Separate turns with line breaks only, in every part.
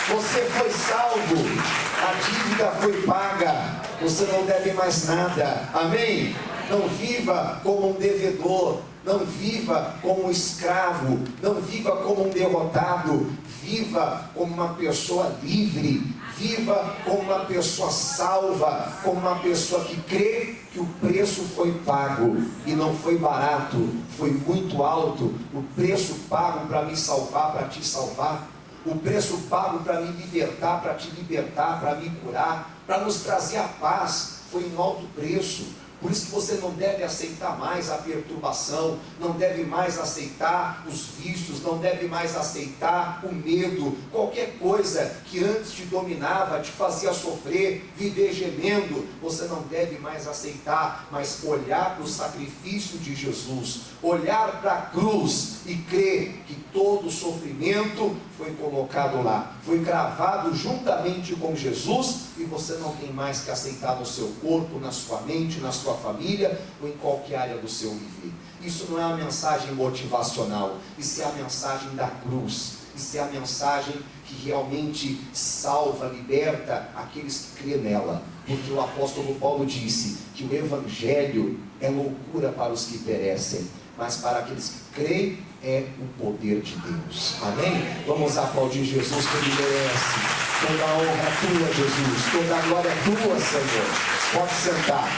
Você foi salvo, a dívida foi paga, você não deve mais nada, amém? Não viva como um devedor, não viva como um escravo, não viva como um derrotado, viva como uma pessoa livre, viva como uma pessoa salva, como uma pessoa que crê que o preço foi pago, e não foi barato, foi muito alto, o preço pago para me salvar, para te salvar, o preço pago para me libertar, para te libertar, para me curar, para nos trazer a paz, foi um alto preço. Por isso que você não deve aceitar mais a perturbação, não deve mais aceitar os vícios, não deve mais aceitar o medo, qualquer coisa que antes te dominava, te fazia sofrer, viver gemendo, você não deve mais aceitar, mas olhar para o sacrifício de Jesus, olhar para a cruz e crer que todo o sofrimento foi colocado lá, foi gravado juntamente com Jesus, e você não tem mais que aceitar no seu corpo, na sua mente, na sua família ou em qualquer área do seu viver. Isso não é uma mensagem motivacional, isso é a mensagem da cruz, isso é a mensagem que realmente salva, liberta aqueles que crêem nela, porque o apóstolo Paulo disse que o evangelho é loucura para os que perecem, mas para aqueles que creem é o poder de Deus, amém? Vamos aplaudir Jesus, que Ele merece. Toda a honra é tua, Jesus, toda a glória é tua, Senhor. Pode sentar.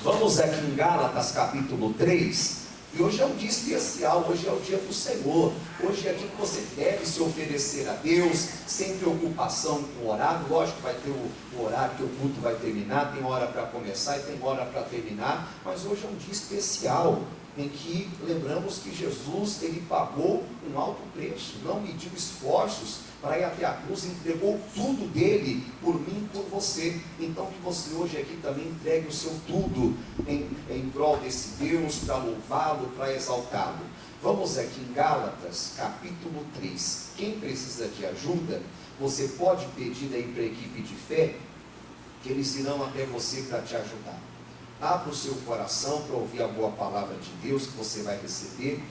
Vamos aqui em Gálatas capítulo 3, e hoje é um dia especial, hoje é o dia do Senhor, hoje é dia que você deve se oferecer a Deus, sem preocupação com o horário. Lógico que vai ter o horário que o culto vai terminar, tem hora para começar e tem hora para terminar, mas hoje é um dia especial, em que lembramos que Jesus, Ele pagou um alto preço, não mediu esforços para ir até a cruz, entregou tudo dele, por mim e por você. Então que você hoje aqui também entregue o seu tudo em prol desse Deus, para louvá-lo, para exaltá-lo. Vamos aqui em Gálatas capítulo 3, quem precisa de ajuda, você pode pedir aí para a equipe de fé, que eles irão até você para te ajudar. Abra o seu coração para ouvir a boa palavra de Deus que você vai receber,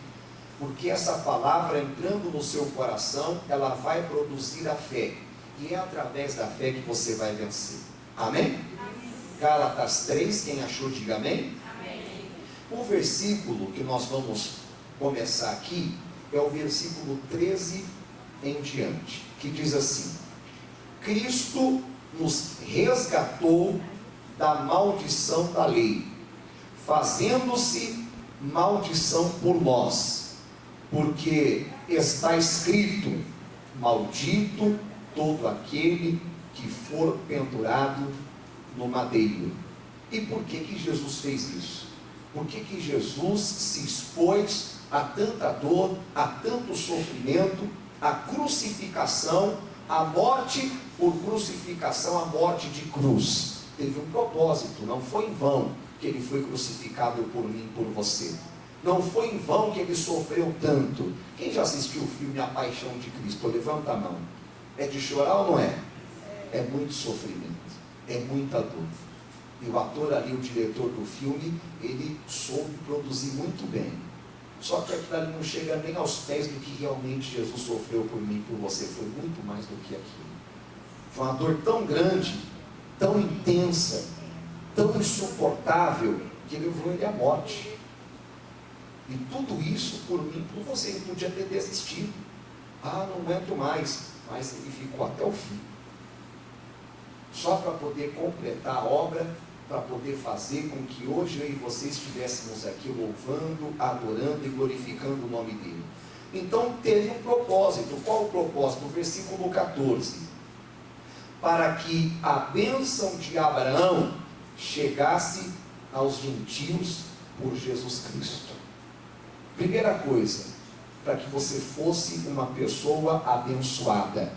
porque essa palavra entrando no seu coração, ela vai produzir a fé, e é através da fé que você vai vencer, amém? Amém. Gálatas 3, quem achou diga amém? Amém. O versículo que nós vamos começar aqui, é o versículo 13 em diante, que diz assim: Cristo nos resgatou da maldição da lei, fazendo-se maldição por nós, porque está escrito: maldito todo aquele que for pendurado no madeiro. E por que Jesus fez isso? Por que Jesus se expôs a tanta dor, a tanto sofrimento, a crucificação, a morte por crucificação, a morte de cruz? Teve um propósito, não foi em vão que ele foi crucificado por mim, por você. Não foi em vão que ele sofreu tanto. Quem já assistiu o filme A Paixão de Cristo? Levanta a mão. É de chorar ou não é? É muito sofrimento, é muita dor. E o ator ali, o diretor do filme, ele soube produzir muito bem. Só que aquilo ali não chega nem aos pés do que realmente Jesus sofreu por mim, por você. Foi muito mais do que aquilo. Foi uma dor tão grande, tão intensa, tão insuportável, que levou ele à morte. E tudo isso por mim, por você. Ele podia ter desistido. Ah, não aguento mais. Mas ele ficou até o fim, só para poder completar a obra, para poder fazer com que hoje eu e você estivéssemos aqui louvando, adorando e glorificando o nome dele. Então teve um propósito. Qual o propósito? Versículo 14: para que a bênção de Abraão chegasse aos gentios por Jesus Cristo. Primeira coisa, para que você fosse uma pessoa abençoada,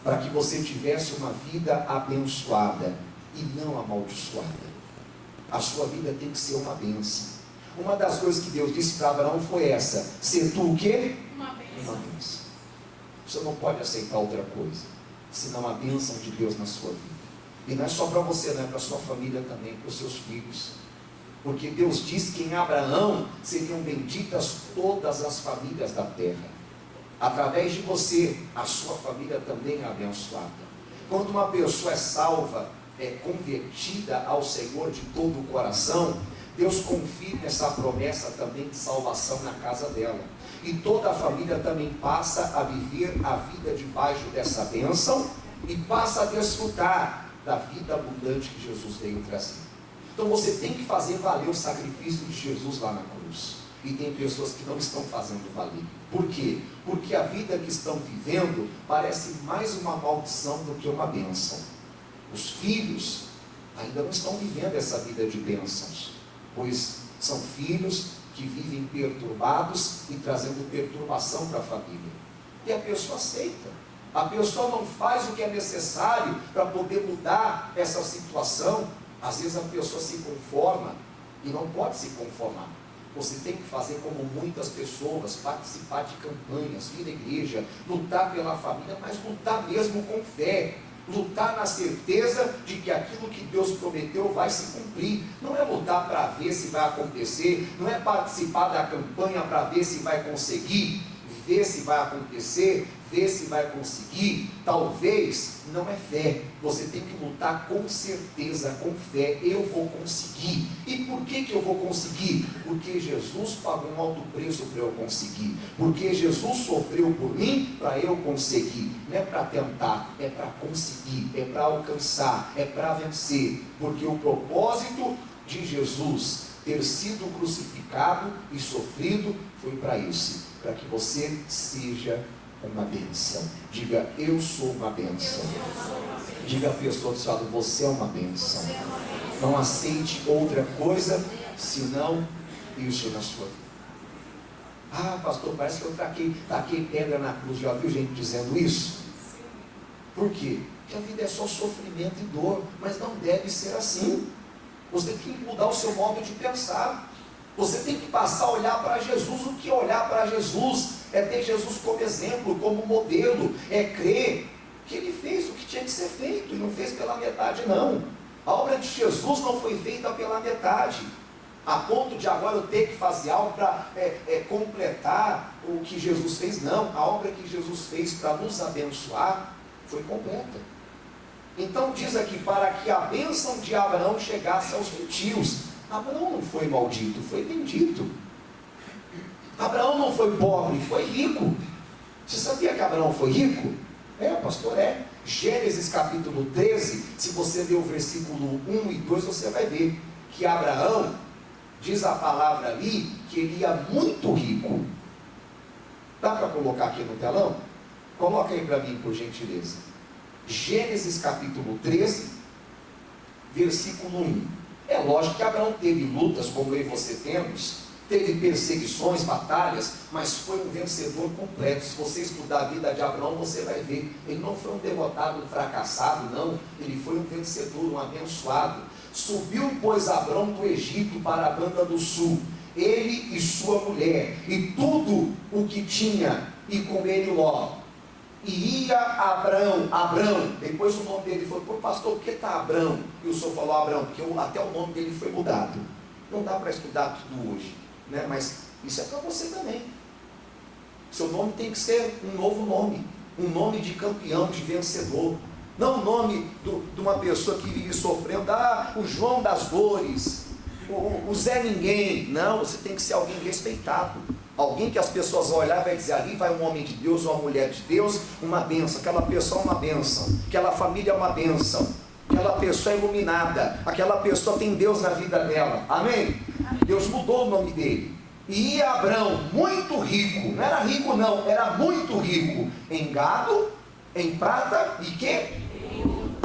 para que você tivesse uma vida abençoada e não amaldiçoada. A sua vida tem que ser uma bênção. Uma das coisas que Deus disse para Abraão foi essa: ser tu o quê? Uma bênção. Você não pode aceitar outra coisa senão a bênção de Deus na sua vida. E não é só para você, não é para a sua família também, para os seus filhos. Porque Deus disse que em Abraão seriam benditas todas as famílias da terra. Através de você, a sua família também é abençoada. Quando uma pessoa é salva, é convertida ao Senhor de todo o coração, Deus confirma essa promessa também de salvação na casa dela. E toda a família também passa a viver a vida debaixo dessa bênção e passa a desfrutar da vida abundante que Jesus veio trazer. Então você tem que fazer valer o sacrifício de Jesus lá na cruz. E tem pessoas que não estão fazendo valer. Por quê? Porque a vida que estão vivendo parece mais uma maldição do que uma bênção. Os filhos ainda não estão vivendo essa vida de bênçãos, pois são filhos que vivem perturbados e trazendo perturbação para a família. E a pessoa aceita. A pessoa não faz o que é necessário para poder mudar essa situação. Às vezes a pessoa se conforma e não pode se conformar. Você tem que fazer como muitas pessoas, participar de campanhas, vir à igreja, lutar pela família, mas lutar mesmo com fé. Lutar na certeza de que aquilo que Deus prometeu vai se cumprir. Não é lutar para ver se vai acontecer, não é participar da campanha para ver se vai conseguir, ver se vai acontecer, ver se vai conseguir. Talvez não é fé. Você tem que lutar com certeza, com fé. Eu vou conseguir. E por que eu vou conseguir? Porque Jesus pagou um alto preço para eu conseguir. Porque Jesus sofreu por mim para eu conseguir. Não é para tentar, é para conseguir, é para alcançar, é para vencer. Porque o propósito de Jesus ter sido crucificado e sofrido foi para isso, para que você seja uma bênção. Diga, eu sou uma bênção. Diga a pessoa do seu lado, você é uma bênção. Não aceite outra coisa senão isso na sua vida. Ah, pastor, parece que eu taquei pedra na cruz. Já viu gente dizendo isso? Por quê? Porque a vida é só sofrimento e dor, mas não deve ser assim. Você tem que mudar o seu modo de pensar. Você tem que passar a olhar para Jesus. O que é olhar para Jesus? É ter Jesus como exemplo, como modelo. É crer que Ele fez o que tinha que ser feito e não fez pela metade, não. A obra de Jesus não foi feita pela metade, a ponto de agora eu ter que fazer algo para completar o que Jesus fez. Não, a obra que Jesus fez para nos abençoar foi completa. Então diz aqui, para que a bênção de Abraão chegasse aos gentios. Abraão não foi maldito, foi bendito. Abraão não foi pobre, foi rico. Você sabia que Abraão foi rico? Pastor, Gênesis capítulo 13, se você ler o versículo 1 e 2, você vai ver que Abraão, diz a palavra ali, que ele ia muito rico. Dá para colocar aqui no telão? Coloca aí para mim, por gentileza. Gênesis capítulo 13, versículo 1. É lógico que Abraão teve lutas, como eu e você temos, teve perseguições, batalhas, mas foi um vencedor completo. Se você estudar a vida de Abraão, você vai ver, ele não foi um derrotado, um fracassado, não, ele foi um vencedor, um abençoado. Subiu, pois, Abraão do Egito para a banda do sul, ele e sua mulher, e tudo o que tinha, e com ele Ló. E ia Abrão, depois o nome dele foi, pastor, por que está Abrão? E o senhor falou Abrão, porque até o nome dele foi mudado. Não dá para estudar tudo hoje, né? Mas isso é para você também. Seu nome tem que ser um novo nome, um nome de campeão, de vencedor. Não o nome de uma pessoa que vive sofrendo, o João das dores, o Zé Ninguém. Não, você tem que ser alguém respeitado. Alguém que as pessoas vão olhar e vai dizer, ali vai um homem de Deus, uma mulher de Deus, uma bênção. Aquela pessoa é uma bênção, aquela família é uma bênção, aquela pessoa é iluminada, aquela pessoa tem Deus na vida dela. Amém? Deus mudou o nome dele. E ia Abrão, muito rico, não era rico não, era muito rico, em gado, em prata e quê?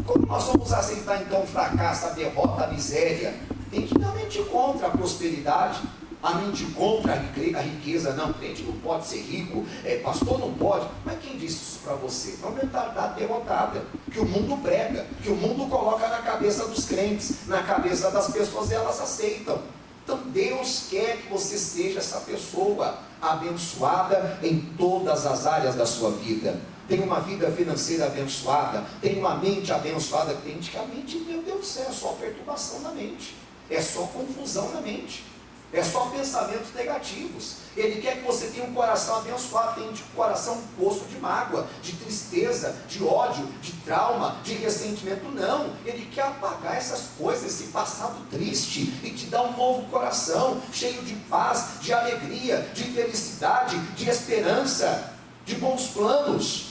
Como nós vamos aceitar então o fracasso, a derrota, a miséria? Tem que ir na mente contra a prosperidade, a mente contra a riqueza. Não, crente não pode ser rico, pastor não pode. Mas quem disse isso para você? É uma mentalidade derrotada, que o mundo prega, que o mundo coloca na cabeça dos crentes, na cabeça das pessoas, e elas aceitam. Então Deus quer que você seja essa pessoa abençoada em todas as áreas da sua vida. Tem uma vida financeira abençoada, tem uma mente abençoada. Tem gente que a mente, meu Deus do céu, é só perturbação na mente, é só confusão na mente. É só pensamentos negativos. Ele quer que você tenha um coração abençoado, tenha um coração posto de mágoa, de tristeza, de ódio, de trauma, de ressentimento. Não, ele quer apagar essas coisas, esse passado triste, e te dar um novo coração, cheio de paz, de alegria, de felicidade, de esperança, de bons planos.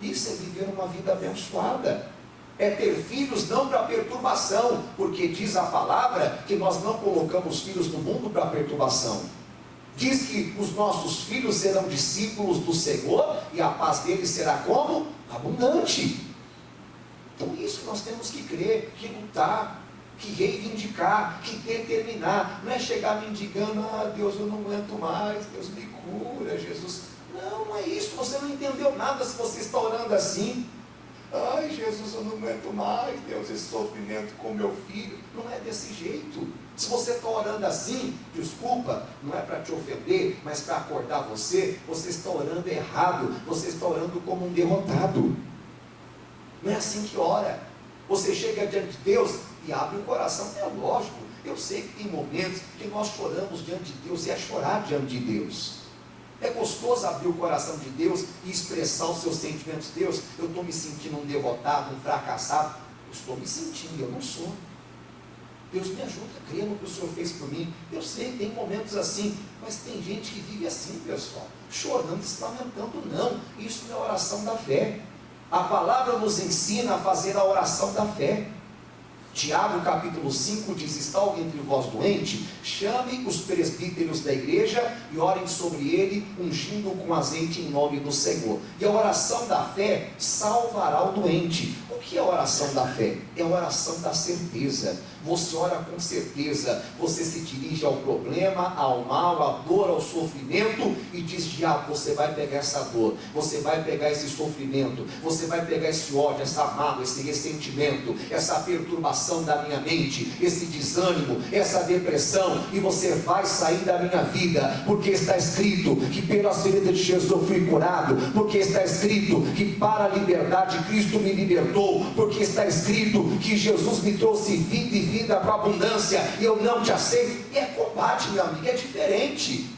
Isso é viver uma vida abençoada. É ter filhos não para perturbação, porque diz a palavra que nós não colocamos filhos no mundo para perturbação. Diz que os nossos filhos serão discípulos do Senhor e a paz deles será como? Abundante. Então isso nós temos que crer, que lutar, que reivindicar, que determinar. Não é chegar mendigando, Deus, eu não aguento mais, Deus me cura, Jesus. Não é isso, você não entendeu nada se você está orando assim. Ai, Jesus, eu não aguento mais, Deus, esse sofrimento com meu filho. Não é desse jeito. Se você está orando assim, desculpa, não é para te ofender, mas para acordar você está orando errado, você está orando como um derrotado. Não é assim que ora. Você chega diante de Deus e abre o coração. É lógico, eu sei que tem momentos que nós choramos diante de Deus, e é chorar diante de Deus. É gostoso abrir o coração de Deus e expressar os seus sentimentos. Deus, eu estou me sentindo um derrotado, um fracassado. Eu estou me sentindo, eu não sou. Deus me ajuda a crer no que o Senhor fez por mim. Eu sei, tem momentos assim, mas tem gente que vive assim, pessoal, chorando, se lamentando. Não, isso não é oração da fé. A palavra nos ensina a fazer a oração da fé. Tiago capítulo 5 diz: está alguém entre vós doente? Chame os presbíteros da igreja e orem sobre ele, ungindo com azeite em nome do Senhor. E a oração da fé salvará o doente. O que é a oração da fé? É a oração da certeza. Você ora com certeza, você se dirige ao problema, ao mal, à dor, ao sofrimento e diz: diabo, você vai pegar essa dor, você vai pegar esse sofrimento, você vai pegar esse ódio, essa mágoa, esse ressentimento, essa perturbação da minha mente, esse desânimo, essa depressão, e você vai sair da minha vida, porque está escrito que pelas feridas de Jesus eu fui curado, porque está escrito que para a liberdade Cristo me libertou, porque está escrito que Jesus me trouxe vida e vida para abundância, e eu não te aceito. E é combate, meu amigo, é diferente.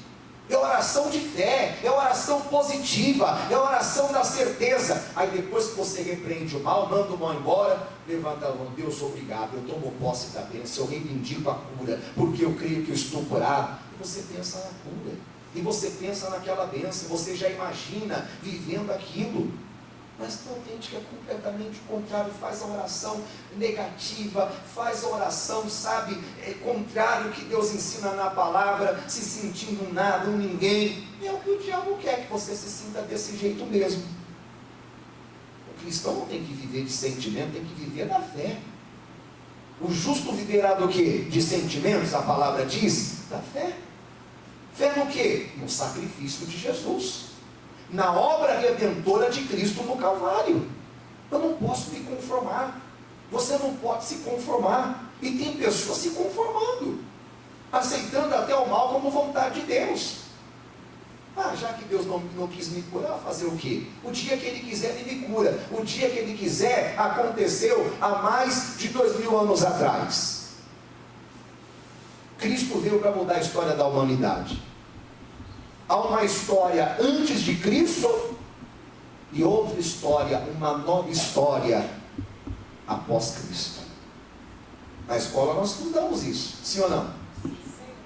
É oração de fé, é oração positiva, é oração da certeza. Aí depois que você repreende o mal, manda o mal embora, levanta a mão: Deus, obrigado, eu tomo posse da bênção, eu reivindico a cura, porque eu creio que eu estou curado. E você pensa na cura, e você pensa naquela bênção, você já imagina vivendo aquilo. Mas não, tem gente que é completamente o contrário, faz a oração negativa, faz a oração, sabe, contrário ao que Deus ensina na palavra, se sentindo um nada, um ninguém. E é o que o diabo quer, que você se sinta desse jeito mesmo. O cristão não tem que viver de sentimento, tem que viver da fé. O justo viverá do quê? De sentimentos, a palavra diz, da fé. Fé no quê? No sacrifício de Jesus, na obra redentora de Cristo no Calvário. Eu não posso me conformar. Você não pode se conformar. E tem pessoas se conformando, aceitando até o mal como vontade de Deus. Já que Deus não quis me curar, fazer o quê? O dia que Ele quiser, Ele me cura. O dia que Ele quiser, aconteceu há mais de 2000 anos atrás. Cristo veio para mudar a história da humanidade. Há uma história antes de Cristo e outra história, uma nova história após Cristo. Na escola nós estudamos isso, sim ou não?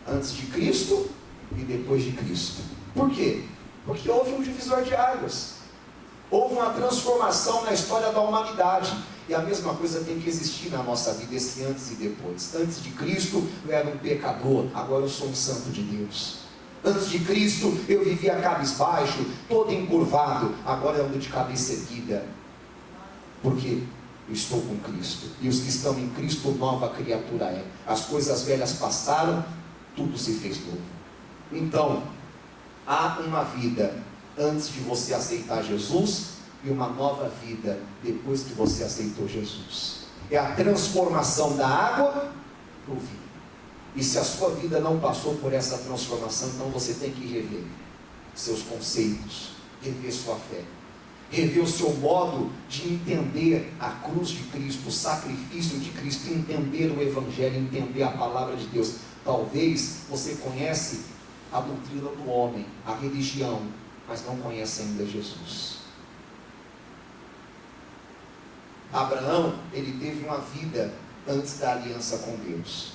Antes de Cristo e depois de Cristo. Por quê? Porque houve um divisor de águas, houve uma transformação na história da humanidade. E a mesma coisa tem que existir na nossa vida, esse antes e depois. Antes de Cristo eu era um pecador, agora eu sou um santo de Deus. Antes de Cristo eu vivia cabisbaixo, todo encurvado, agora eu ando de cabeça erguida. Por quê? Eu estou com Cristo, e os que estão em Cristo, nova criatura é. As coisas velhas passaram, tudo se fez novo. Então, há uma vida antes de você aceitar Jesus, e uma nova vida depois que você aceitou Jesus. É a transformação da água para o vinho. E se a sua vida não passou por essa transformação, então você tem que rever seus conceitos, rever sua fé, rever o seu modo de entender a cruz de Cristo, o sacrifício de Cristo, entender o Evangelho, entender a palavra de Deus. Talvez você conhece a doutrina do homem, a religião, mas não conhece ainda Jesus. Abraão, ele teve uma vida antes da aliança com Deus.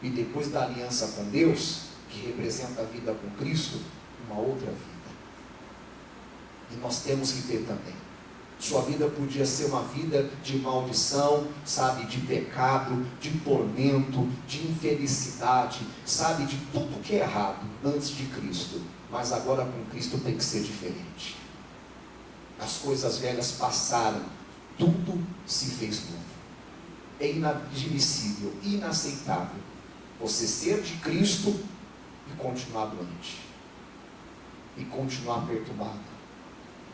E depois da aliança com Deus, que representa a vida com Cristo, uma outra vida. E nós temos que ter também. Sua vida podia ser uma vida de maldição, sabe, de pecado, de tormento, de infelicidade, sabe, de tudo que é errado antes de Cristo. Mas agora com Cristo tem que ser diferente. As coisas velhas passaram, tudo se fez novo. É inadmissível, inaceitável você ser de Cristo e continuar doente, e continuar perturbado,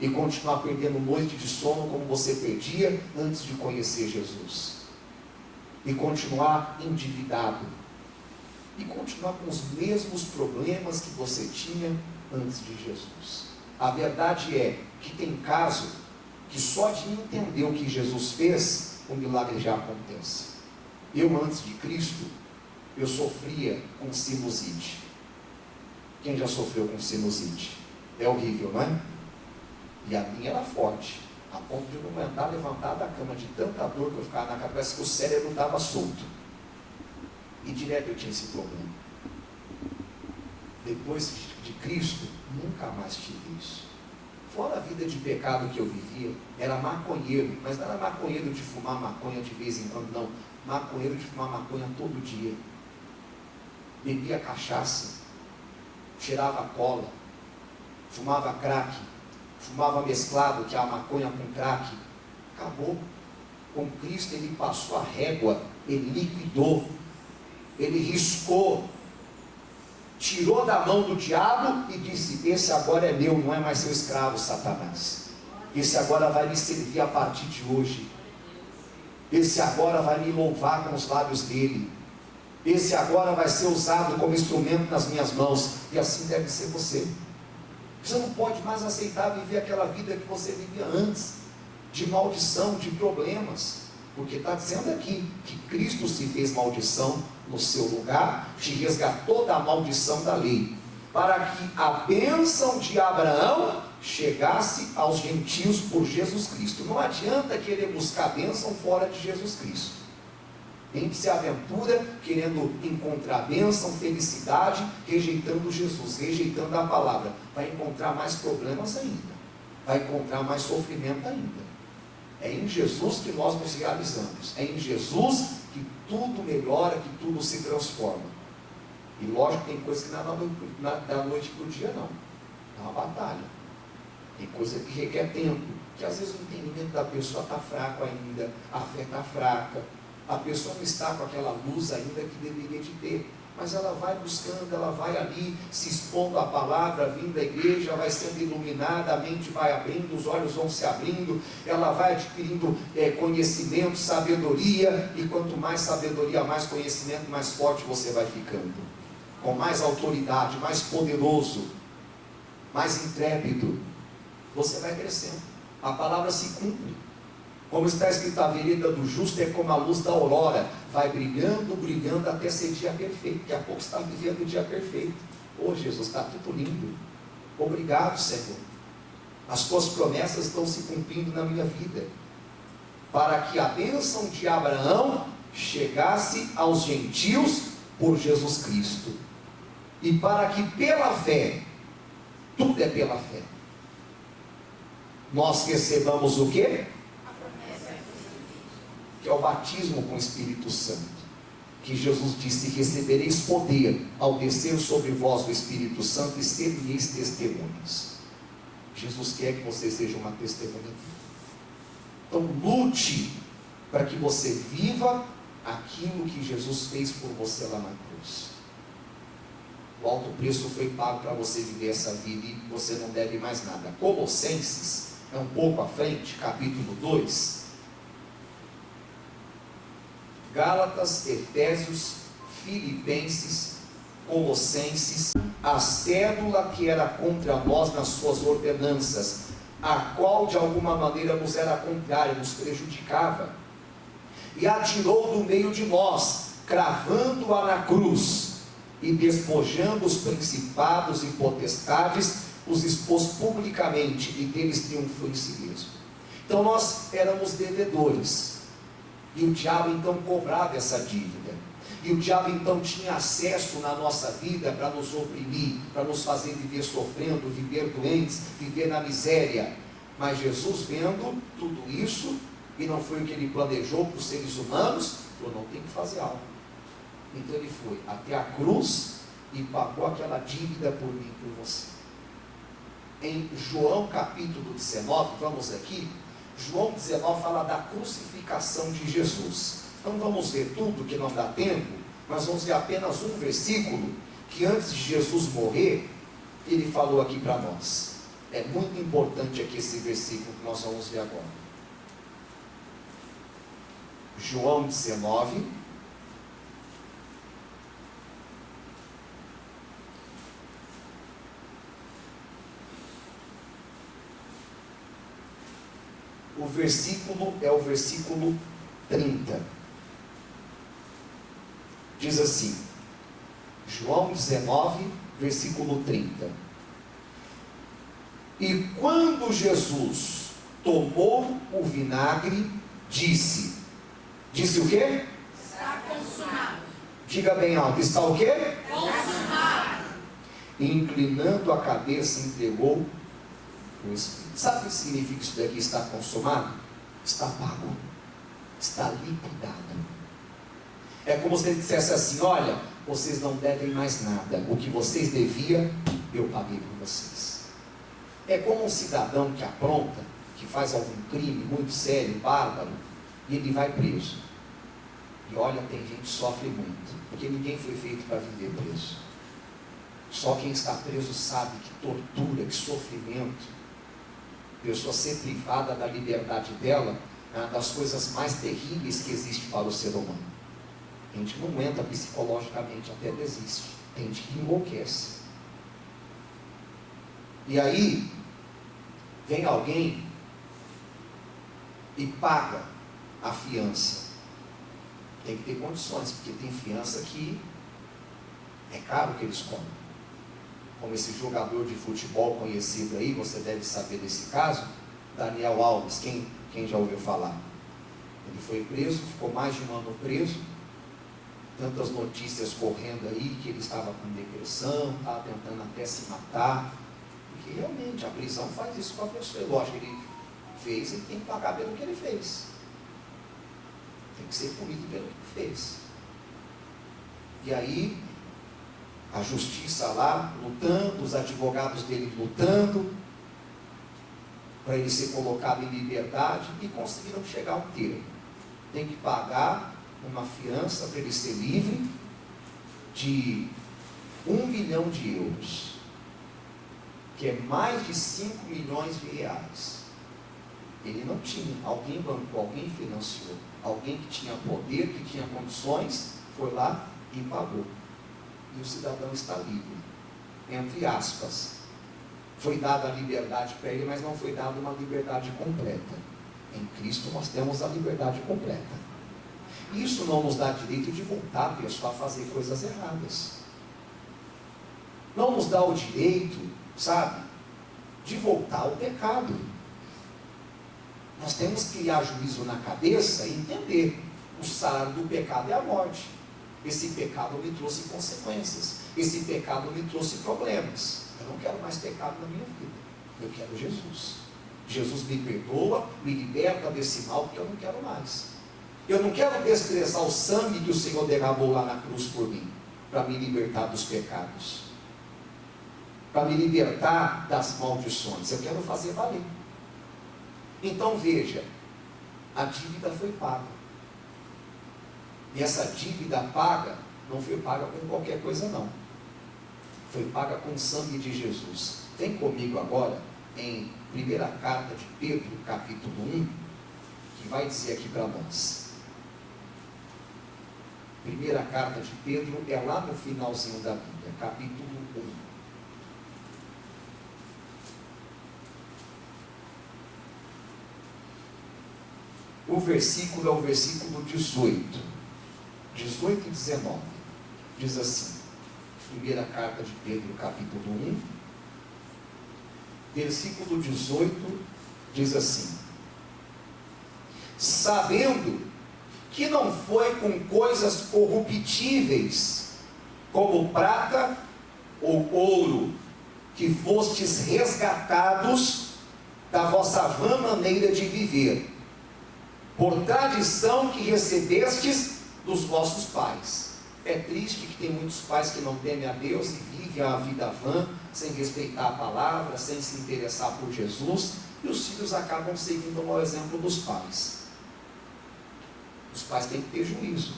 e continuar perdendo noite de sono como você perdia antes de conhecer Jesus, e continuar endividado, e continuar com os mesmos problemas que você tinha antes de Jesus. A verdade é que tem caso que só de entender o que Jesus fez, o milagre já acontece. Eu antes de Cristo, eu sofria com sinusite. Quem já sofreu com sinusite? É horrível, não é? E a minha era forte, a ponto de eu não aguentar levantar da cama, de tanta dor que eu ficava na cabeça, que o cérebro estava solto. E direto eu tinha esse problema. Depois de Cristo, nunca mais tive isso. Fora a vida de pecado que eu vivia, era maconheiro, mas não era maconheiro de fumar maconha de vez em quando, não. Maconheiro de fumar maconha todo dia. Bebia cachaça, cheirava cola, fumava crack, fumava mesclado, que é a maconha com crack. Acabou. Com Cristo ele passou a régua, ele liquidou, ele riscou, tirou da mão do diabo e disse: esse agora é meu, não é mais seu escravo, Satanás. Esse agora vai me servir a partir de hoje. Esse agora vai me louvar com os lábios dele. Esse agora vai ser usado como instrumento nas minhas mãos. E assim deve ser você. Você não pode mais aceitar viver aquela vida que você vivia antes, de maldição, de problemas. Porque está dizendo aqui que Cristo se fez maldição no seu lugar, te resgatou da maldição da lei, para que a bênção de Abraão chegasse aos gentios por Jesus Cristo. Não adianta querer buscar a bênção fora de Jesus Cristo. Tem que se aventura querendo encontrar bênção, felicidade, rejeitando Jesus, rejeitando a palavra. Vai encontrar mais problemas ainda, vai encontrar mais sofrimento ainda. É em Jesus que nós nos realizamos, é em Jesus que tudo melhora, que tudo se transforma. E lógico, tem coisa que não é da noite para o dia, não. É uma batalha. Tem coisa que requer tempo, que às vezes o entendimento da pessoa está fraco ainda, a fé está fraca, a pessoa não está com aquela luz ainda que deveria de ter. Mas ela vai buscando, ela vai ali, se expondo à palavra, vindo à igreja, vai sendo iluminada, a mente vai abrindo, os olhos vão se abrindo, ela vai adquirindo conhecimento, sabedoria, e quanto mais sabedoria, mais conhecimento, mais forte você vai ficando, com mais autoridade, mais poderoso, mais intrépido, você vai crescendo, a palavra se cumpre. Como está escrito, a vereda do justo é como a luz da aurora, vai brilhando, brilhando até ser dia perfeito. Daqui a pouco está vivendo o dia perfeito. Oh Jesus, está tudo lindo. Obrigado, Senhor. As tuas promessas estão se cumprindo na minha vida, para que a bênção de Abraão chegasse aos gentios por Jesus Cristo, e para que pela fé, tudo é pela fé, nós recebamos o quê? Que é o batismo com o Espírito Santo, que Jesus disse: recebereis poder ao descer sobre vós o Espírito Santo, e sereis testemunhas. Jesus quer que você seja uma testemunha. Então lute para que você viva aquilo que Jesus fez por você lá na cruz. O alto preço foi pago para você viver essa vida, e você não deve mais nada. Colossenses, é um pouco à frente, capítulo 2. Gálatas, Efésios, Filipenses, Colossenses, a cédula que era contra nós nas suas ordenanças, a qual de alguma maneira nos era contrária, nos prejudicava, e a tirou do meio de nós, cravando-a na cruz e despojando os principados e potestades, os expôs publicamente e deles triunfou em si mesmo. Então nós éramos devedores, e o diabo então cobrava essa dívida, e o diabo então tinha acesso na nossa vida para nos oprimir, para nos fazer viver sofrendo, viver doentes, viver na miséria. Mas Jesus, vendo tudo isso, e não foi o que ele planejou para os seres humanos, falou: não, tem que fazer algo. Então ele foi até a cruz e pagou aquela dívida por mim e por você. Em João capítulo 19, vamos aqui, João 19 fala da crucificação de Jesus. Não vamos ver tudo, que não dá tempo, mas vamos ver apenas um versículo, que antes de Jesus morrer, ele falou aqui para nós. É muito importante aqui esse versículo que nós vamos ver agora. João 19, o versículo é o versículo 30. Diz assim, João 19, versículo 30. E quando Jesus tomou o vinagre, disse o quê?
Está consumado.
Diga bem alto, está o quê?
Consumado.
E inclinando a cabeça, entregou o Espírito. Sabe o que significa isso daqui, está consumado? Está pago, está liquidado. É como se ele dissesse assim: olha, vocês não devem mais nada, o que vocês deviam, eu paguei por vocês. É como um cidadão que apronta, que faz algum crime muito sério, bárbaro, e ele vai preso. E olha, tem gente que sofre muito, porque ninguém foi feito para viver preso. Só quem está preso sabe que tortura, que sofrimento, pessoa ser privada da liberdade dela, das coisas mais terríveis que existe para o ser humano. A gente não aguenta psicologicamente, até desiste. Tem gente que enlouquece. E aí, vem alguém e paga a fiança. Tem que ter condições, porque tem fiança que é caro que eles compram. Como esse jogador de futebol conhecido aí, você deve saber desse caso, Daniel Alves, quem já ouviu falar? Ele foi preso, ficou mais de um ano preso, tantas notícias correndo aí, que ele estava com depressão, estava tentando até se matar, porque realmente a prisão faz isso com a pessoa. Lógico, ele fez, ele tem que pagar pelo que ele fez, tem que ser punido pelo que fez. E aí, a justiça lá, lutando, os advogados dele lutando, para ele ser colocado em liberdade, e conseguiram chegar a um termo. Tem que pagar uma fiança para ele ser livre de 1 milhão de euros, que é mais de 5 milhões de reais. Ele não tinha, alguém bancou, alguém financiou, alguém que tinha poder, que tinha condições, foi lá e pagou. E o cidadão está livre, entre aspas. Foi dada a liberdade para ele, mas não foi dada uma liberdade completa. Em Cristo nós temos a liberdade completa. Isso não nos dá direito de voltar, pessoal, a fazer coisas erradas. Não nos dá o direito, sabe, de voltar ao pecado. Nós temos que criar juízo na cabeça e entender: o salário do pecado é a morte. Esse pecado me trouxe consequências, esse pecado me trouxe problemas. Eu não quero mais pecado na minha vida, eu quero Jesus. Jesus me perdoa, me liberta desse mal, porque eu não quero mais. Eu não quero desprezar o sangue que o Senhor derramou lá na cruz por mim, para me libertar dos pecados, para me libertar das maldições. Eu quero fazer valer. Então veja, a dívida foi paga. E essa dívida paga não foi paga com qualquer coisa, não. Foi paga com o sangue de Jesus. Vem comigo agora em 1ª carta de Pedro, capítulo 1, que vai dizer aqui para nós. 1ª carta de Pedro é lá no finalzinho da Bíblia, capítulo 1. O versículo é o versículo 18. 18 e 19. Diz assim, primeira carta de Pedro, capítulo 1, versículo 18, diz assim: sabendo que não foi com coisas corruptíveis, como prata ou ouro, que fostes resgatados da vossa vã maneira de viver, por tradição que recebestes dos vossos pais. É triste que tem muitos pais que não temem a Deus e vivem a vida vã, sem respeitar a palavra, sem se interessar por Jesus, e os filhos acabam seguindo o mau exemplo dos pais. Os pais têm que ter juízo,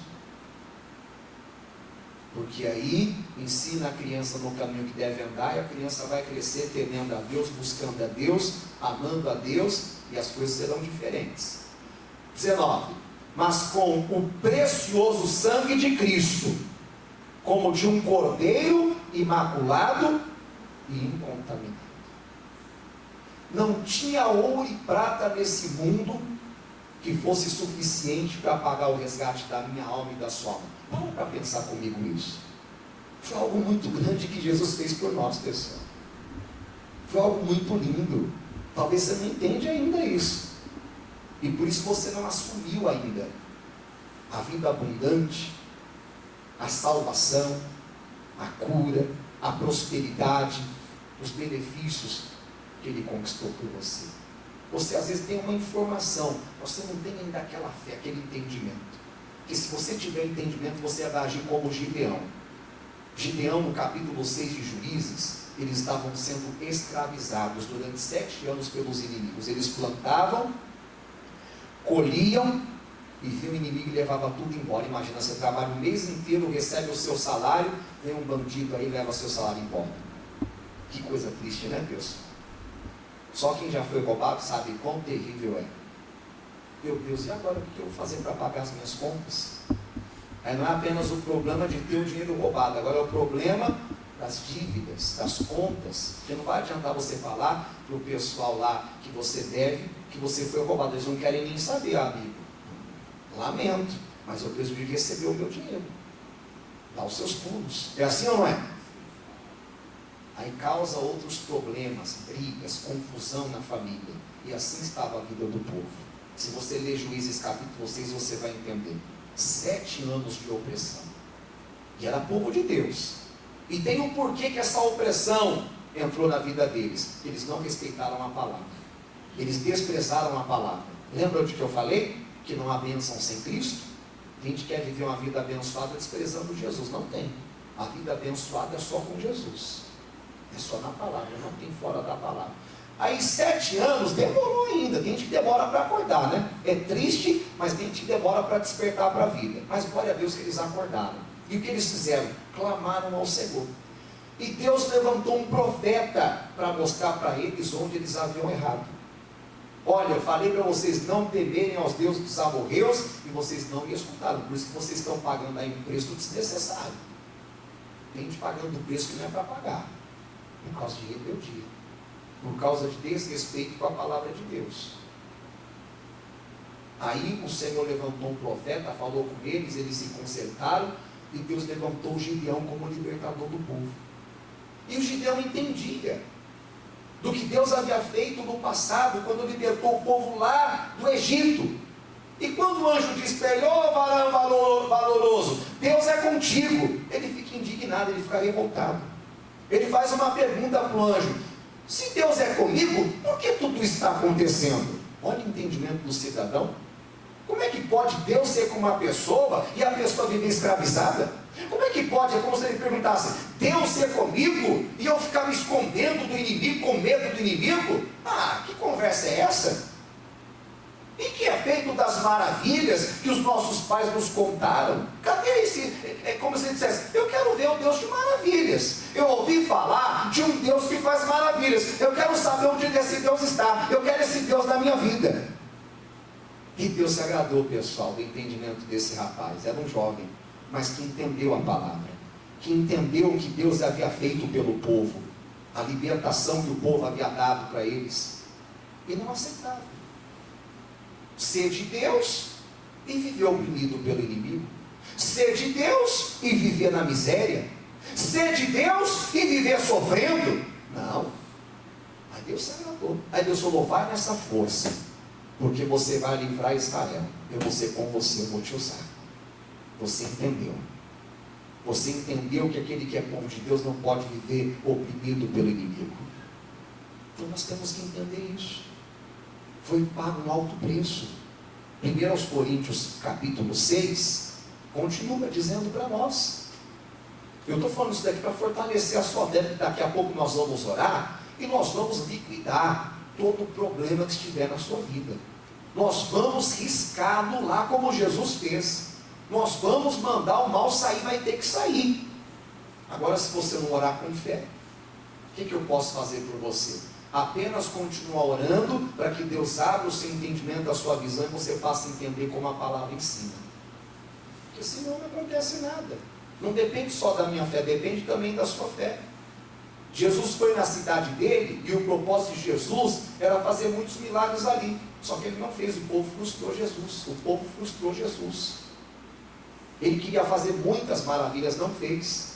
porque aí ensina a criança no caminho que deve andar, e a criança vai crescer temendo a Deus, buscando a Deus, amando a Deus, e as coisas serão diferentes. 19. Mas com o precioso sangue de Cristo, como de um cordeiro imaculado e incontaminado. Não tinha ouro e prata nesse mundo que fosse suficiente para pagar o resgate da minha alma e da sua alma. Vamos para pensar comigo isso. Foi algo muito grande que Jesus fez por nós, pessoal. Foi algo muito lindo. Talvez você não entende ainda isso. E por isso você não assumiu ainda a vida abundante, a salvação, a cura, a prosperidade, os benefícios que Ele conquistou por você. Você às vezes tem uma informação, você não tem ainda aquela fé, aquele entendimento. Que se você tiver entendimento, você vai agir como Gideão. Gideão, no capítulo 6 de Juízes, eles estavam sendo escravizados durante 7 anos pelos inimigos. Eles plantavam, colhiam e viam o inimigo e levava tudo embora. Imagina, você trabalha o mês inteiro, recebe o seu salário, vem um bandido aí e leva seu salário embora. Que coisa triste, né, Deus? Só quem já foi roubado sabe quão terrível é. Meu Deus, e agora o que eu vou fazer para pagar as minhas contas? Aí não é apenas o problema de ter o dinheiro roubado, agora é o problema das dívidas, das contas, porque não vai adiantar você falar para o pessoal lá que você deve, que você foi roubado. Eles não querem nem saber, amigo. Lamento, mas eu preciso de receber o meu dinheiro. Dá os seus pulos. É assim ou não é? Aí causa outros problemas, brigas, confusão na família. E assim estava a vida do povo. Se você ler Juízes capítulo 6, você vai entender. 7 anos de opressão. E era povo de Deus. E tem um porquê que essa opressão entrou na vida deles. Eles não respeitaram a palavra. Eles desprezaram a palavra. Lembra de que eu falei? Que não há bênção sem Cristo? A gente quer viver uma vida abençoada desprezando Jesus. Não tem. A vida abençoada é só com Jesus. É só na palavra, não tem fora da palavra. Aí 7 anos demorou ainda. Tem gente que demora para acordar, né? É triste, mas tem gente que demora para despertar para a vida. Mas glória a Deus que eles acordaram. E o que eles fizeram? Clamaram ao Senhor. E Deus levantou um profeta para mostrar para eles onde eles haviam errado. Olha, eu falei para vocês não temerem aos deuses dos amorreus, e vocês não me escutaram. Por isso que vocês estão pagando aí um preço desnecessário. Tem gente pagando um preço que não é para pagar, por causa de rebeldia, por causa de desrespeito com a palavra de Deus. Aí o Senhor levantou um profeta, falou com eles, eles se consertaram, e Deus levantou o Gideão como libertador do povo. E o Gideão entendia do que Deus havia feito no passado, quando libertou o povo lá do Egito. E quando o anjo diz para ele: ó varão valoroso, Deus é contigo, ele fica indignado, ele fica revoltado. Ele faz uma pergunta para o anjo: se Deus é comigo, por que tudo isso está acontecendo? Olha o entendimento do cidadão. Como é que pode Deus ser com uma pessoa e a pessoa viver escravizada? Como é que pode? É como se ele perguntasse: Deus ser comigo e eu ficar me escondendo do inimigo, com medo do inimigo? Ah, que conversa é essa? E que é feito das maravilhas que os nossos pais nos contaram? Cadê esse? É como se ele dissesse: eu quero ver o Deus de maravilhas. Eu ouvi falar de um Deus que faz maravilhas. Eu quero saber onde esse Deus está. Eu quero esse Deus na minha vida. E Deus se agradou, pessoal, do entendimento desse rapaz. Era um jovem, mas que entendeu a palavra, que entendeu o que Deus havia feito pelo povo, a libertação que o povo havia dado para eles, e não aceitava ser de Deus e viver oprimido pelo inimigo. Ser de Deus e viver na miséria. Ser de Deus e viver sofrendo. Não. Aí Deus se agradou. Aí Deus falou: vai nessa força, porque você vai livrar Israel. Eu vou ser com você, eu vou te usar. Você entendeu? Você entendeu que aquele que é povo de Deus não pode viver oprimido pelo inimigo. Então nós temos que entender isso. Foi pago um alto preço. 1 Coríntios capítulo 6 continua dizendo para nós. Eu estou falando isso daqui para fortalecer a sua fé. Daqui a pouco nós vamos orar e nós vamos liquidar todo o problema que estiver na sua vida. Nós vamos riscá-lo lá como Jesus fez. Nós vamos mandar o mal sair, vai ter que sair. Agora, se você não orar com fé, o que eu posso fazer por você? Apenas continuar orando para que Deus abra o seu entendimento, a sua visão, e você passe a entender como a palavra ensina. Porque senão não acontece nada. Não depende só da minha fé, depende também da sua fé. Jesus foi na cidade dele, e o propósito de Jesus era fazer muitos milagres ali. Só que ele não fez, o povo frustrou Jesus. O povo frustrou Jesus. Ele queria fazer muitas maravilhas, não fez.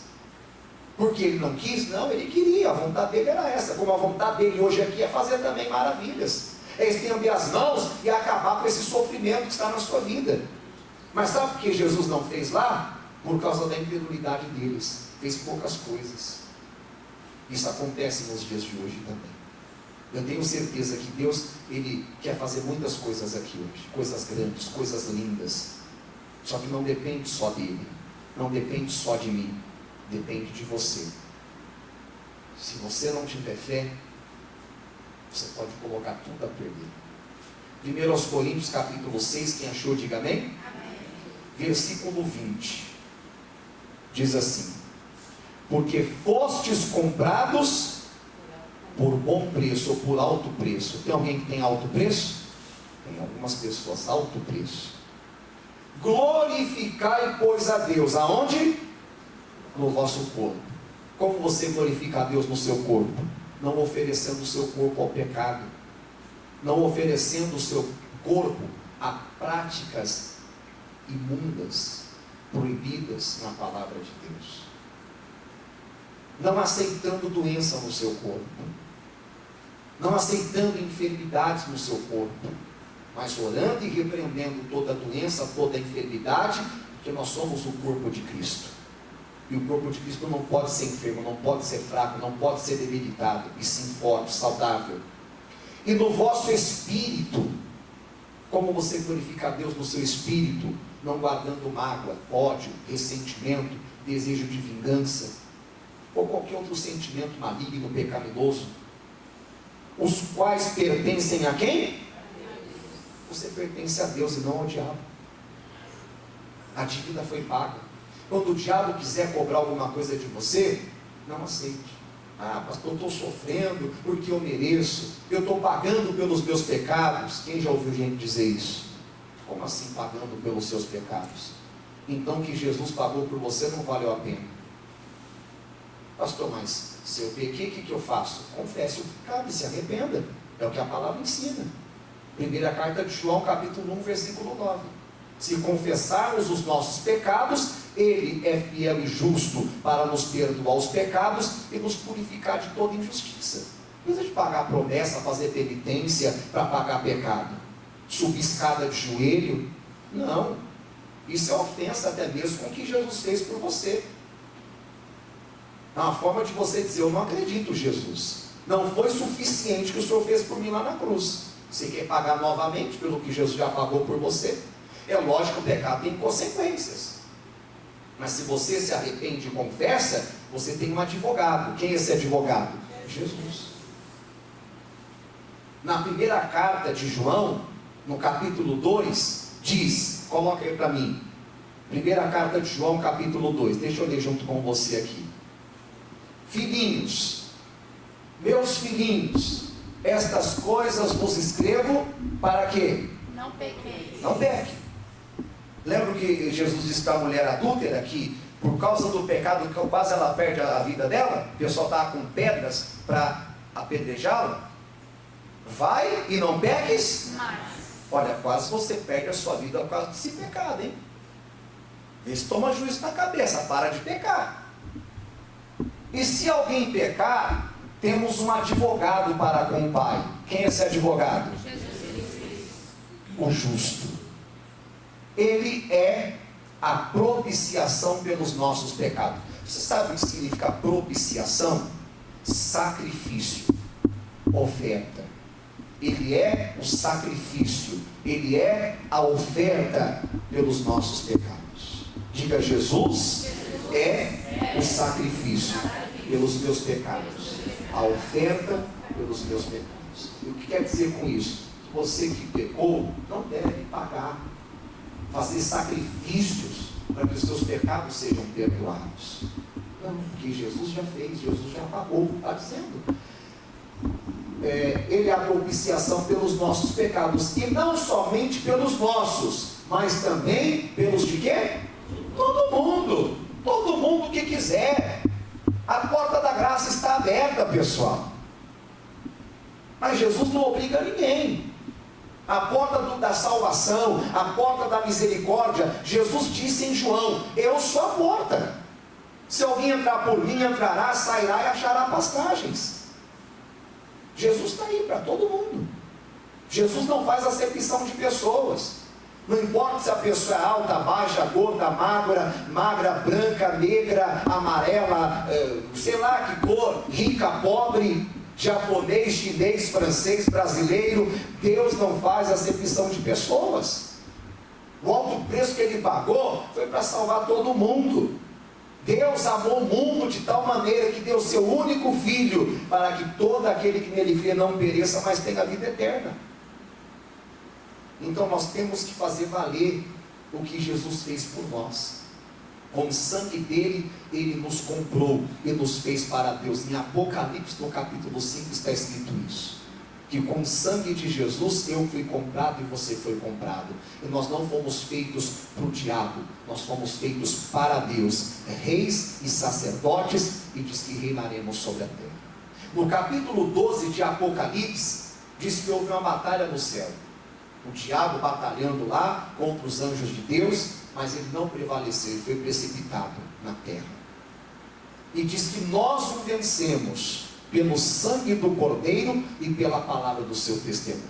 Porque ele não quis? Não, ele queria. A vontade dele era essa. Como a vontade dele hoje aqui é fazer também maravilhas. É estender as mãos e acabar com esse sofrimento que está na sua vida. Mas sabe por que Jesus não fez lá? Por causa da incredulidade deles. Fez poucas coisas. Isso acontece nos dias de hoje também. Eu tenho certeza que Deus, Ele quer fazer muitas coisas aqui hoje. Coisas grandes, coisas lindas. Só que não depende só dele. Não depende só de mim. Depende de você. Se você não tiver fé, você pode colocar tudo a perder. 1 Coríntios capítulo 6, quem achou, diga amém?
Amém.
Versículo 20. Diz assim: porque fostes comprados por bom preço ou por alto preço. Tem alguém que tem alto preço? Tem algumas pessoas, alto preço. Glorificai, pois, a Deus. Aonde? No vosso corpo. Como você glorifica a Deus no seu corpo? Não oferecendo o seu corpo ao pecado. Não oferecendo o seu corpo a práticas imundas, proibidas na palavra de Deus. Não aceitando doença no seu corpo. Não aceitando enfermidades no seu corpo. Mas orando e repreendendo toda doença, toda enfermidade, porque nós somos o corpo de Cristo. E o corpo de Cristo não pode ser enfermo, não pode ser fraco, não pode ser debilitado, e sim forte, saudável. E no vosso espírito, como você glorifica a Deus no seu espírito, não guardando mágoa, ódio, ressentimento, desejo de vingança, ou qualquer outro sentimento maligno, pecaminoso, os quais pertencem a quem? Você pertence a Deus e não ao diabo. A dívida foi paga. Quando o diabo quiser cobrar alguma coisa de você, não aceite. Ah, pastor, eu estou sofrendo porque eu mereço. Eu estou pagando pelos meus pecados. Quem já ouviu gente dizer isso? Como assim pagando pelos seus pecados? Então que Jesus pagou por você não valeu a pena. Pastor, mas se eu pequei, o que eu faço? Confesse o pecado e se arrependa. É o que a palavra ensina. Primeira carta de João, capítulo 1, versículo 9. Se confessarmos os nossos pecados, Ele é fiel e justo para nos perdoar os pecados e nos purificar de toda injustiça. Não precisa de pagar a promessa, fazer penitência para pagar pecado. Subir escada de joelho. Não. Isso é ofensa até mesmo com o que Jesus fez por você. É uma forma de você dizer: eu não acredito, Jesus. Não foi suficiente que o Senhor fez por mim lá na cruz. Você quer pagar novamente pelo que Jesus já pagou por você? É lógico que o pecado tem consequências. Mas se você se arrepende e confessa, você tem um advogado. Quem é esse advogado? Jesus. Na primeira carta de João, no capítulo 2, diz, coloca aí para mim. Primeira carta de João, capítulo 2. Deixa eu ler junto com você aqui. Filhinhos, meus filhinhos, estas coisas vos escrevo para quê?
Não pequeis.
Não peque. Lembra que Jesus disse para a mulher adúltera que por causa do pecado quase ela perde a vida dela? O pessoal estava com pedras para apedrejá-la. Vai e não peques.
Mas
Olha, quase você perde a sua vida por causa desse pecado, hein? Vê se toma juízo na cabeça, para de pecar. E se alguém pecar, temos um advogado para com o Pai. Quem é esse advogado? O justo. Ele é a propiciação pelos nossos pecados. Você sabe o que significa propiciação? Sacrifício, oferta. Ele é o sacrifício, ele é a oferta pelos nossos pecados. Diga: Jesus é o sacrifício pelos meus pecados, a oferta pelos meus pecados. E o que quer dizer com isso? Você que pecou não deve pagar, fazer sacrifícios para que os seus pecados sejam perdoados. Não, porque Jesus já fez, Jesus já pagou, está dizendo. Ele é a propiciação pelos nossos pecados, e não somente pelos nossos, mas também pelos de quê? Todo mundo que quiser. A porta da graça está aberta, pessoal, mas Jesus não obriga ninguém. A porta da salvação, a porta da misericórdia, Jesus disse em João: eu sou a porta, se alguém entrar por mim, entrará, sairá e achará pastagens. Jesus está aí para todo mundo. Jesus não faz acepção de pessoas. Não importa se a pessoa é alta, baixa, gorda, magra, branca, negra, amarela, sei lá que cor, rica, pobre, japonês, chinês, francês, brasileiro. Deus não faz acepção de pessoas. O alto preço que ele pagou foi para salvar todo mundo. Deus amou o mundo de tal maneira que deu seu único filho, para que todo aquele que nele crê não pereça, mas tenha a vida eterna. Então nós temos que fazer valer o que Jesus fez por nós. Com o sangue dele, ele nos comprou e nos fez para Deus. Em Apocalipse, no capítulo 5, está escrito isso: que com o sangue de Jesus eu fui comprado e você foi comprado. E nós não fomos feitos para o diabo, nós fomos feitos para Deus, reis e sacerdotes, e diz que reinaremos sobre a terra. No capítulo 12 de Apocalipse, diz que houve uma batalha no céu. O diabo batalhando lá contra os anjos de Deus, mas ele não prevaleceu, ele foi precipitado na terra. E diz que nós o vencemos pelo sangue do Cordeiro e pela palavra do seu testemunho.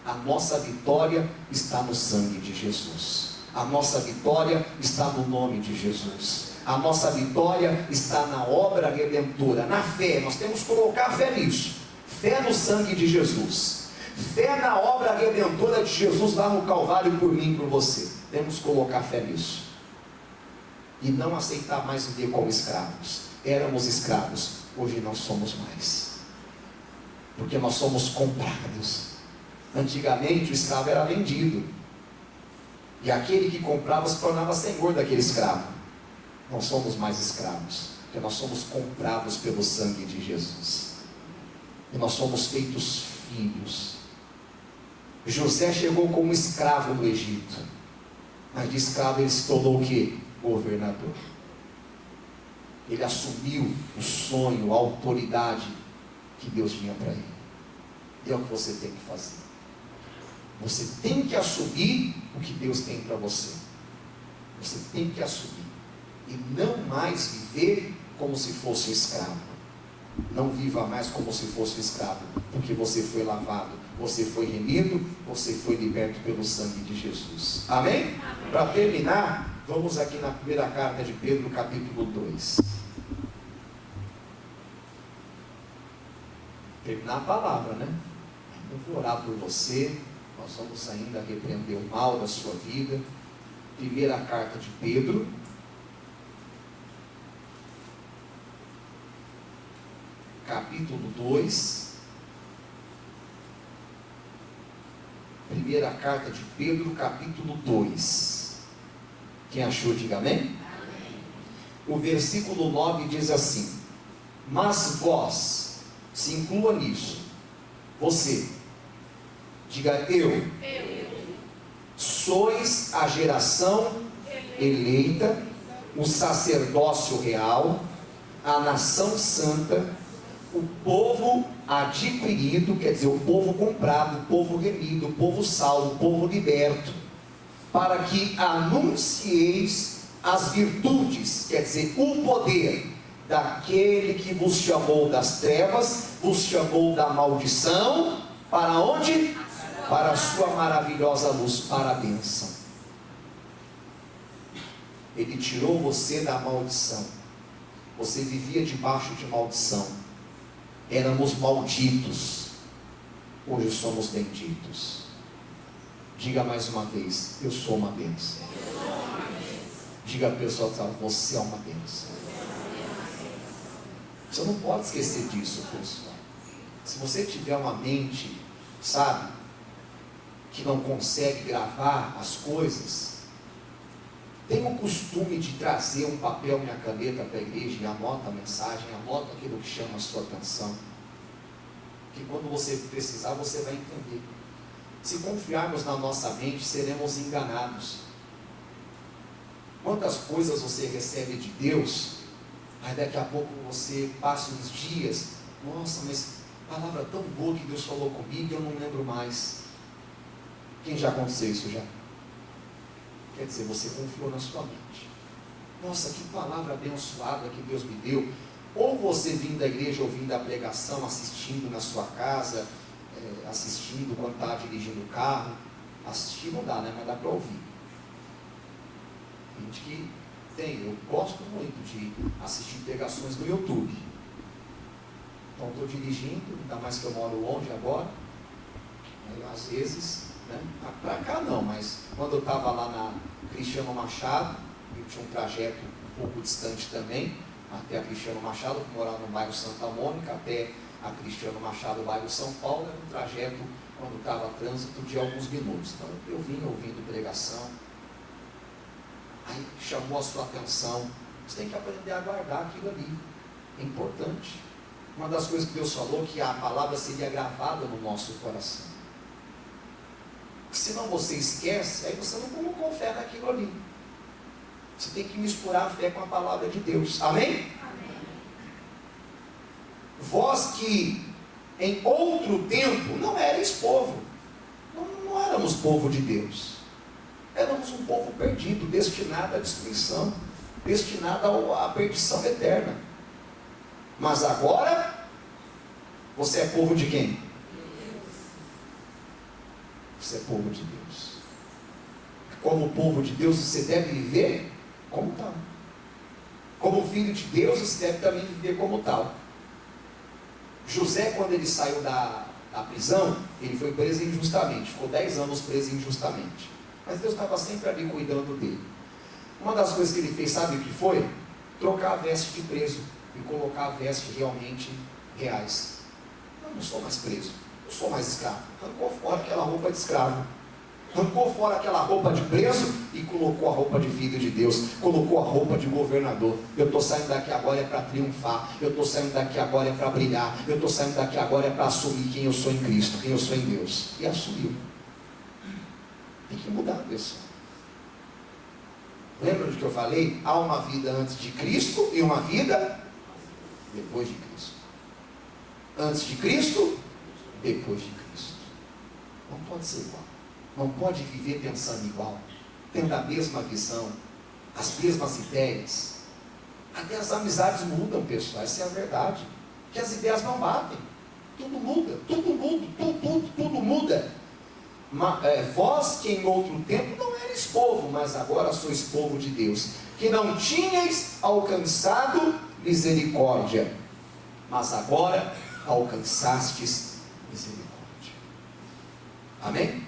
A nossa vitória está no sangue de Jesus. A nossa vitória está no nome de Jesus. A nossa vitória está na obra redentora, na fé. Nós temos que colocar fé nisso. Fé no sangue de Jesus. Fé na obra redentora de Jesus lá no Calvário por mim e por você. Temos que colocar fé nisso. E não aceitar mais viver como escravos. Éramos escravos, hoje não somos mais. Porque nós somos comprados. Antigamente o escravo era vendido. E aquele que comprava se tornava senhor daquele escravo. Não somos mais escravos, porque nós somos comprados pelo sangue de Jesus. E nós somos feitos filhos. José chegou como escravo no Egito, mas de escravo ele se tornou o quê? Governador. Ele assumiu o sonho, a autoridade que Deus tinha para ele. E é o que você tem que fazer. Você tem que assumir o que Deus tem para você. Você tem que assumir. E não mais viver como se fosse um escravo. Não viva mais como se fosse um escravo, porque você foi lavado, você foi remido, você foi liberto pelo sangue de Jesus. Amém? Para terminar, vamos aqui na primeira carta de Pedro, capítulo 2. Terminar a palavra, né? Eu vou orar por você. Nós vamos ainda repreender o mal da sua vida. Primeira carta de Pedro, capítulo 2. Primeira carta de Pedro, capítulo 2. Quem achou, diga amém. Amém. O versículo 9 diz assim: mas vós, se inclua nisso, você, diga eu, sois a geração eleita, o sacerdócio real, a nação santa, o povo adquirido, quer dizer, o povo comprado, o povo remido, o povo salvo, o povo liberto, para que anuncieis as virtudes, quer dizer, o poder daquele que vos chamou das trevas, vos chamou da maldição, para onde? Para a sua maravilhosa luz, para a bênção. Ele tirou você da maldição. Você vivia debaixo de maldição. Éramos malditos. Hoje somos benditos. Diga mais uma vez: eu sou uma bênção. Diga a pessoa que está: você é uma bênção. Você não pode esquecer disso, pessoal. Se você tiver uma mente, sabe, que não consegue gravar as coisas, tenha o costume de trazer um papel e uma caneta para a igreja e anota a mensagem, anota aquilo que chama a sua atenção. Que quando você precisar, você vai entender. Se confiarmos na nossa mente, seremos enganados. Quantas coisas você recebe de Deus, aí daqui a pouco você passa uns dias, nossa, mas palavra tão boa que Deus falou comigo, eu não lembro mais. Quem já aconteceu isso já? Quer dizer, você confiou na sua mente. Nossa, que palavra abençoada que Deus me deu. Ou você vindo da igreja, ouvindo a pregação, assistindo na sua casa, assistindo quando está dirigindo o carro. Assistir não dá, né? Mas dá para ouvir. Gente que tem, eu gosto muito de assistir pregações no YouTube. Então estou dirigindo, ainda mais que eu moro longe agora. Aí, às vezes, né? Para cá não, mas quando eu estava lá na Cristiano Machado, eu tinha um trajeto um pouco distante também, até a Cristiano Machado, que morava no bairro Santa Mônica, até a Cristiano Machado, bairro São Paulo, era um trajeto, quando estava trânsito, de alguns minutos. Então eu vinha ouvindo pregação, aí chamou a sua atenção. Você tem que aprender a guardar aquilo ali, é importante. Uma das coisas que Deus falou, que a palavra seria gravada no nosso coração. Senão você esquece, aí você não colocou fé naquilo ali. Você tem que misturar a fé com a palavra de Deus. Amém? Amém. Vós que em outro tempo não erais povo, não éramos povo de Deus, éramos um povo perdido, destinado à destruição, destinado à perdição eterna. Mas agora você é povo de quem? Você é povo de Deus. Como povo de Deus, você deve viver como tal. Como filho de Deus, você deve também viver como tal. José, quando ele saiu da prisão, ele foi preso injustamente. Ficou 10 anos preso injustamente. Mas Deus estava sempre ali cuidando dele. Uma das coisas que ele fez, sabe o que foi? Trocar a veste de preso e colocar a veste realmente reais. Eu não sou mais preso, eu sou mais escravo. Arrancou fora aquela roupa de escravo, arrancou fora aquela roupa de preso e colocou a roupa de filho de Deus, colocou a roupa de governador. Eu estou saindo daqui agora é para triunfar, eu estou saindo daqui agora é para brilhar, eu estou saindo daqui agora é para assumir quem eu sou em Cristo, quem eu sou em Deus. E assumiu. Tem que mudar, pessoal. Lembra do que eu falei? Há uma vida antes de Cristo e uma vida depois de Cristo. Antes de Cristo, depois de Cristo. Não pode ser igual. Não pode viver pensando igual, tendo a mesma visão, as mesmas ideias. Até as amizades mudam, pessoal. Essa é a verdade. Que as ideias não batem. Tudo muda, tudo muda. Vós que em outro tempo não erais povo, mas agora sois povo de Deus, que não tinhais alcançado misericórdia, mas agora alcançastes misericórdia. Amém?